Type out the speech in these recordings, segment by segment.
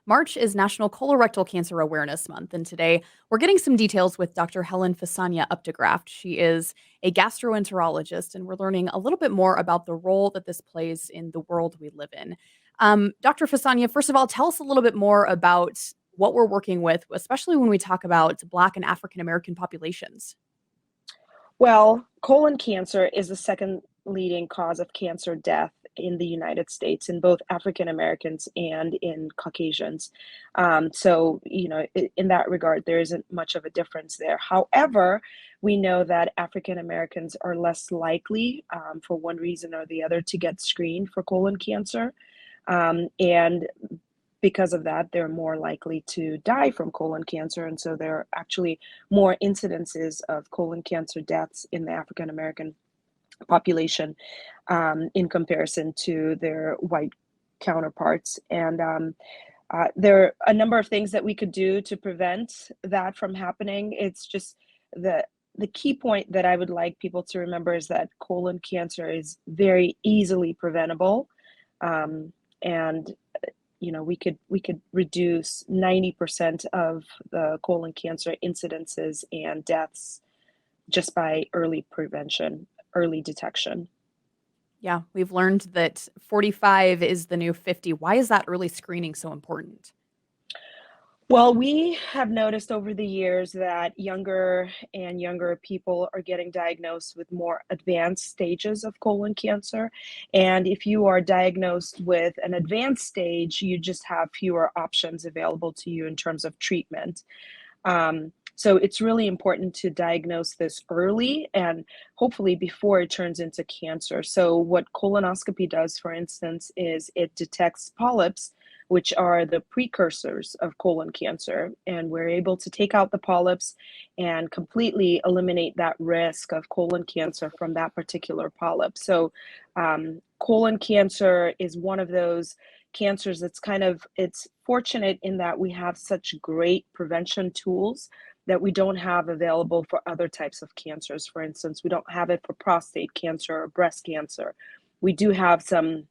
March is National Colorectal Cancer Awareness Month, and today we're getting some details with Dr. Helen Fasanya-Uptagraft. She is a gastroenterologist, and we're learning a little bit more about the role that this plays in the world we live in. Dr. Fasanya, first of all, tell us a little bit more about what we're working with, especially when we talk about Black and African American populations. Well, colon cancer is the second leading cause of cancer death in the United States in both African Americans and in Caucasians. In that regard, there isn't much of a difference there. However, we know that African Americans are less likely, for one reason or the other, to get screened for colon cancer. And because of that, they're more likely to die from colon cancer. And so there are actually more incidences of colon cancer deaths in the African American population in comparison to their white counterparts. And there are a number of things that we could do to prevent that from happening. It's just the key point that I would like people to remember is that colon cancer is very easily preventable. And we could reduce 90% of the colon cancer incidences and deaths just by early prevention, early detection. Yeah, we've learned that 45 is the new 50. Why is that early screening so important? Well, we have noticed over the years that younger and younger people are getting diagnosed with more advanced stages of colon cancer. And if you are diagnosed with an advanced stage, you just have fewer options available to you in terms of treatment. So it's really important to diagnose this early and hopefully before it turns into cancer. So what colonoscopy does, for instance, is it detects polyps, which are the precursors of colon cancer. And we're able to take out the polyps and completely eliminate that risk of colon cancer from that particular polyp. So colon cancer is one of those cancers it's fortunate in that we have such great prevention tools that we don't have available for other types of cancers. For instance, we don't have it for prostate cancer or breast cancer. We do have some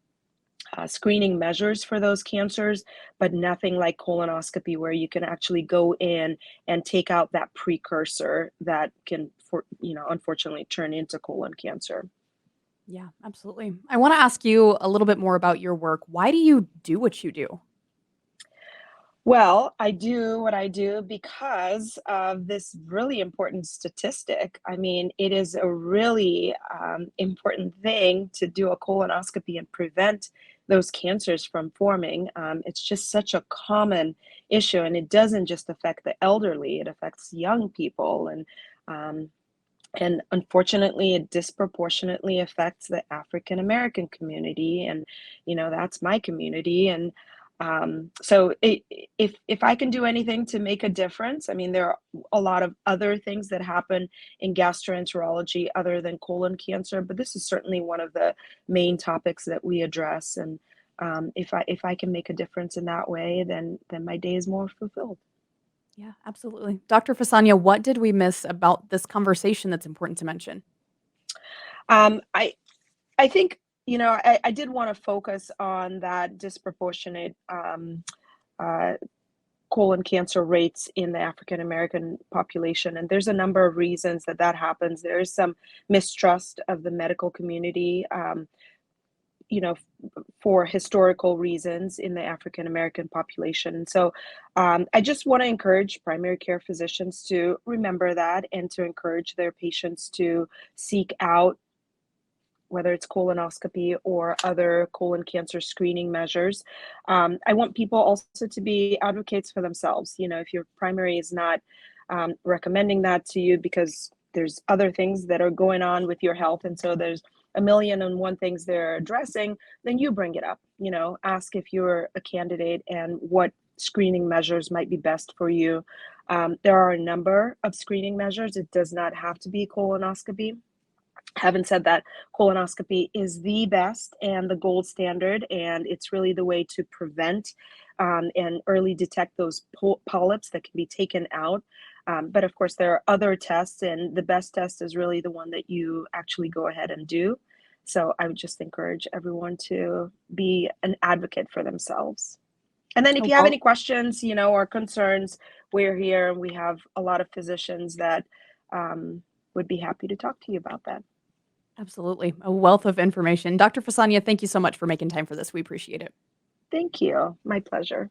screening measures for those cancers, but nothing like colonoscopy where you can actually go in and take out that precursor that can, unfortunately turn into colon cancer. Yeah, absolutely. I want to ask you a little bit more about your work. Why do you do what you do? Well, I do what I do because of this really important statistic. I mean, it is a really important thing to do a colonoscopy and prevent those cancers from forming. It's just such a common issue, and it doesn't just affect the elderly, it affects young people. Um, and unfortunately, it disproportionately affects the African American community, and that's my community. And if I can do anything to make a difference, I mean, there are a lot of other things that happen in gastroenterology other than colon cancer, but this is certainly one of the main topics that we address. And if I can make a difference in that way, then my day is more fulfilled. Yeah, absolutely. Dr. Fasanya, what did we miss about this conversation that's important to mention? Um, I I think, I did want to focus on that disproportionate uh, colon cancer rates in the African American population. And there's a number of reasons that that happens. There is some mistrust of the medical community, you know, for historical reasons in the African American population. So I just want to encourage primary care physicians to remember that and to encourage their patients to seek out whether it's colonoscopy or other colon cancer screening measures. I want people also to be advocates for themselves. If your primary is not recommending that to you because there's other things that are going on with your health, and so there's a million and one things they're addressing, then you bring it up. Ask if you're a candidate and what screening measures might be best for you. There are a number of screening measures. It does not have to be colonoscopy. Having said that, colonoscopy is the best and the gold standard, and it's really the way to prevent and early detect those polyps that can be taken out. But of course, there are other tests, and the best test is really the one that you actually go ahead and do. So I would just encourage everyone to be an advocate for themselves. And then if Oh, you have well, any questions, or concerns, we're here and we have a lot of physicians that um, would be happy to talk to you about that. absolutely. A wealth of information. Dr. Fasanya, thank you so much for making time for this. We appreciate it. Thank you. My pleasure.